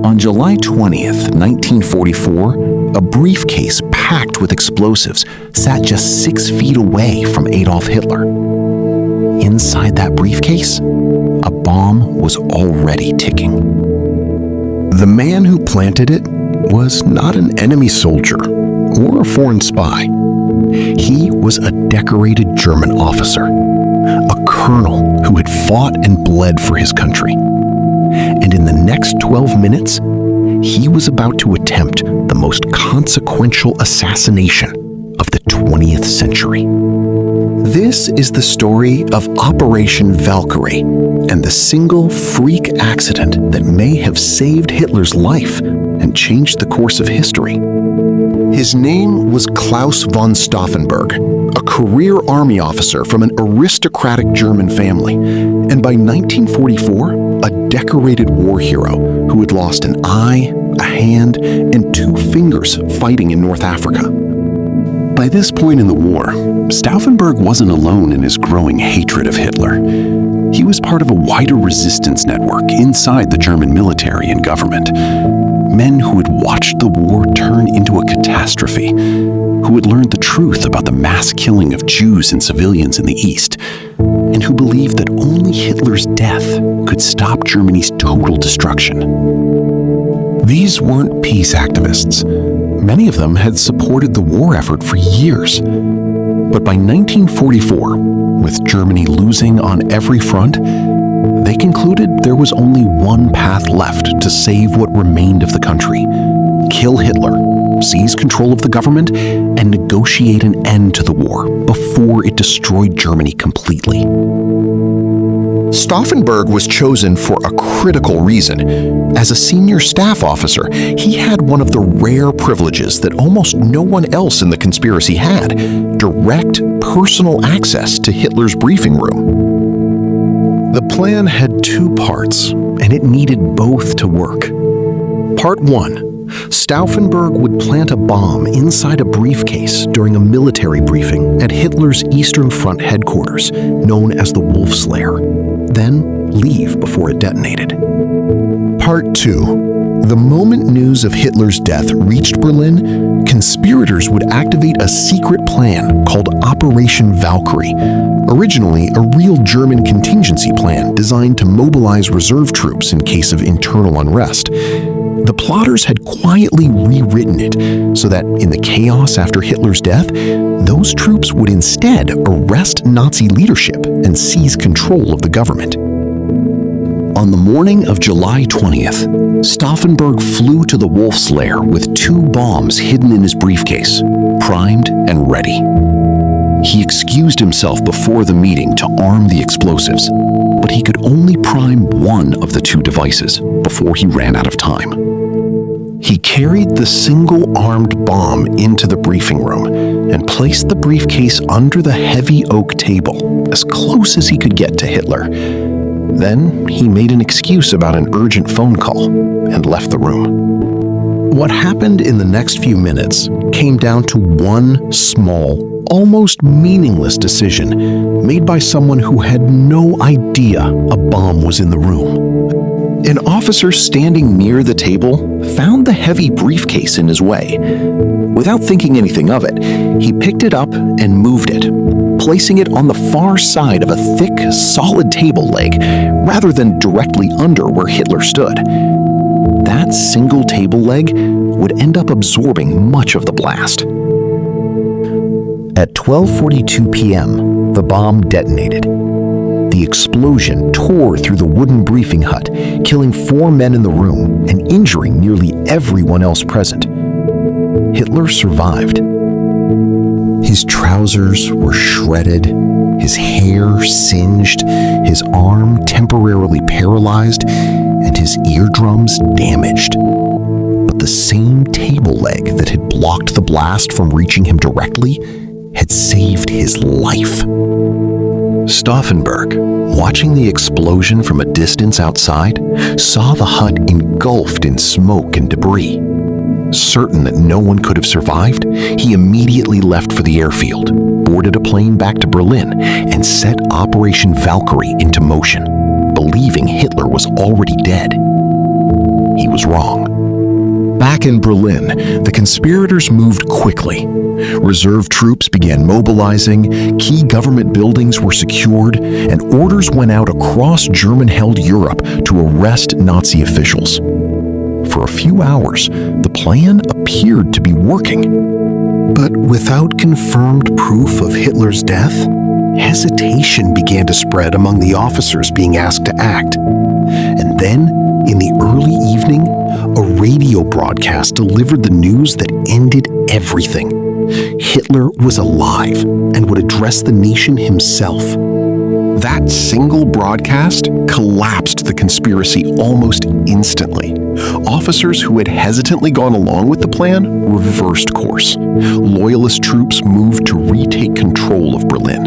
On July 20th, 1944, a briefcase packed with explosives sat just 6 feet away from Adolf Hitler. Inside that briefcase, a bomb was already ticking. The man who planted it was not an enemy soldier or a foreign spy. He was a decorated German officer, a colonel who had fought and bled for his country. And in the next 12 minutes, he was about to attempt the most consequential assassination of the 20th century. This is the story of Operation Valkyrie and the single freak accident that may have saved Hitler's life and changed the course of history. His name was Claus von Stauffenberg, a career army officer from an aristocratic German family, and by 1944, a decorated war hero who had lost an eye, a hand, and 2 fingers fighting in North Africa. By this point in the war, Stauffenberg wasn't alone in his growing hatred of Hitler. He was part of a wider resistance network inside the German military and government. Men who had watched the war turn into a catastrophe, who had learned the truth about the mass killing of Jews and civilians in the East, and who believed that only Hitler's death could stop Germany's total destruction. These weren't peace activists. Many of them had supported the war effort for years. But by 1944, with Germany losing on every front, they concluded there was only one path left to save what remained of the country: kill Hitler, seize control of the government, and negotiate an end to the war before it destroyed Germany completely. Stauffenberg was chosen for a critical reason. As a senior staff officer, he had one of the rare privileges that almost no one else in the conspiracy had: direct personal access to Hitler's briefing room. The plan had 2 parts, and it needed both to work. Part 1. Stauffenberg would plant a bomb inside a briefcase during a military briefing at Hitler's Eastern Front headquarters, known as the Wolf's Lair, then leave before it detonated. Part 2. The moment news of Hitler's death reached Berlin, conspirators would activate a secret plan called Operation Valkyrie, originally a real German contingency plan designed to mobilize reserve troops in case of internal unrest. The plotters had quietly rewritten it so that, in the chaos after Hitler's death, those troops would instead arrest Nazi leadership and seize control of the government. On the morning of July 20th, Stauffenberg flew to the Wolf's Lair with 2 bombs hidden in his briefcase, primed and ready. He excused himself before the meeting to arm the explosives, but he could only prime one of the 2 devices before he ran out of time. He carried the single-armed bomb into the briefing room and placed the briefcase under the heavy oak table, as close as he could get to Hitler. Then he made an excuse about an urgent phone call and left the room. What happened in the next few minutes came down to one small, almost meaningless decision made by someone who had no idea a bomb was in the room. An officer standing near the table found the heavy briefcase in his way. Without thinking anything of it, he picked it up and moved it, placing it on the far side of a thick, solid table leg, rather than directly under where Hitler stood. That single table leg would end up absorbing much of the blast. At 12:42 p.m., the bomb detonated. The explosion tore through the wooden briefing hut, killing 4 men in the room and injuring nearly everyone else present. Hitler survived. His trousers were shredded, his hair singed, his arm temporarily paralyzed, and his eardrums damaged. But the same table leg that had blocked the blast from reaching him directly had saved his life. Stauffenberg, watching the explosion from a distance outside, saw the hut engulfed in smoke and debris. Certain that no one could have survived, he immediately left for the airfield, boarded a plane back to Berlin, and set Operation Valkyrie into motion, believing Hitler was already dead. he was wrong. Back in Berlin, the conspirators moved quickly. Reserve troops began mobilizing, key government buildings were secured, and orders went out across German-held Europe to arrest Nazi officials. For a few hours, the plan appeared to be working. But without confirmed proof of Hitler's death, hesitation began to spread among the officers being asked to act. And then, in the early evening, a radio broadcast delivered the news that ended everything. Hitler was alive and would address the nation himself. That single broadcast collapsed the conspiracy almost instantly. Officers who had hesitantly gone along with the plan reversed course. Loyalist troops moved to retake control of Berlin.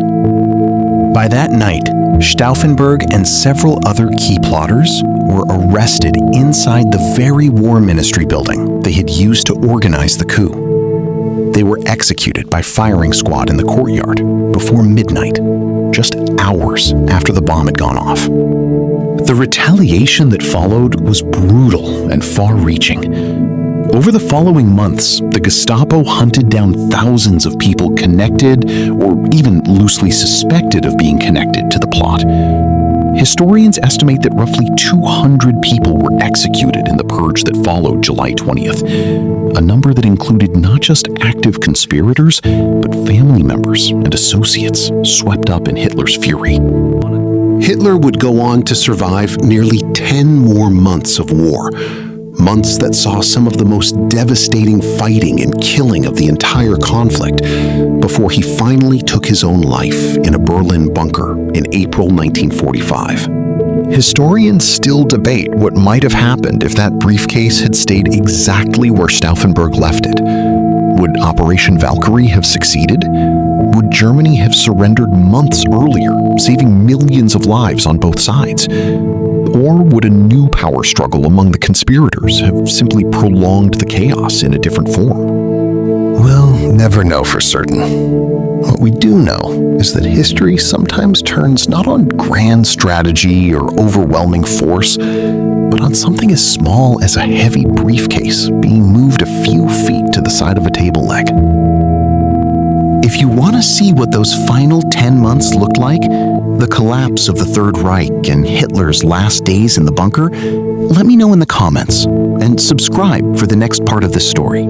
By that night, Stauffenberg and several other key plotters were arrested inside the very War Ministry building they had used to organize the coup. They were executed by firing squad in the courtyard before midnight, just hours after the bomb had gone off. The retaliation that followed was brutal and far-reaching. Over the following months, the Gestapo hunted down thousands of people connected or even loosely suspected of being connected to the plot. Historians estimate that roughly 200 people were executed in the purge that followed July 20th, a number that included not just active conspirators, but family members and associates swept up in Hitler's fury. Hitler would go on to survive nearly 10 more months of war, months that saw some of the most devastating fighting and killing of the entire conflict, before he finally took his own life in a Berlin bunker in April 1945. Historians still debate what might have happened if that briefcase had stayed exactly where Stauffenberg left it. Would Operation Valkyrie have succeeded? Would Germany have surrendered months earlier, saving millions of lives on both sides? Or would a new power struggle among the conspirators have simply prolonged the chaos in a different form? We'll never know for certain. What we do know is that history sometimes turns not on grand strategy or overwhelming force, but on something as small as a heavy briefcase being moved a few feet to the side of a table leg. If you want to see what those final 10 months looked like, the collapse of the Third Reich and Hitler's last days in the bunker, let me know in the comments and subscribe for the next part of this story.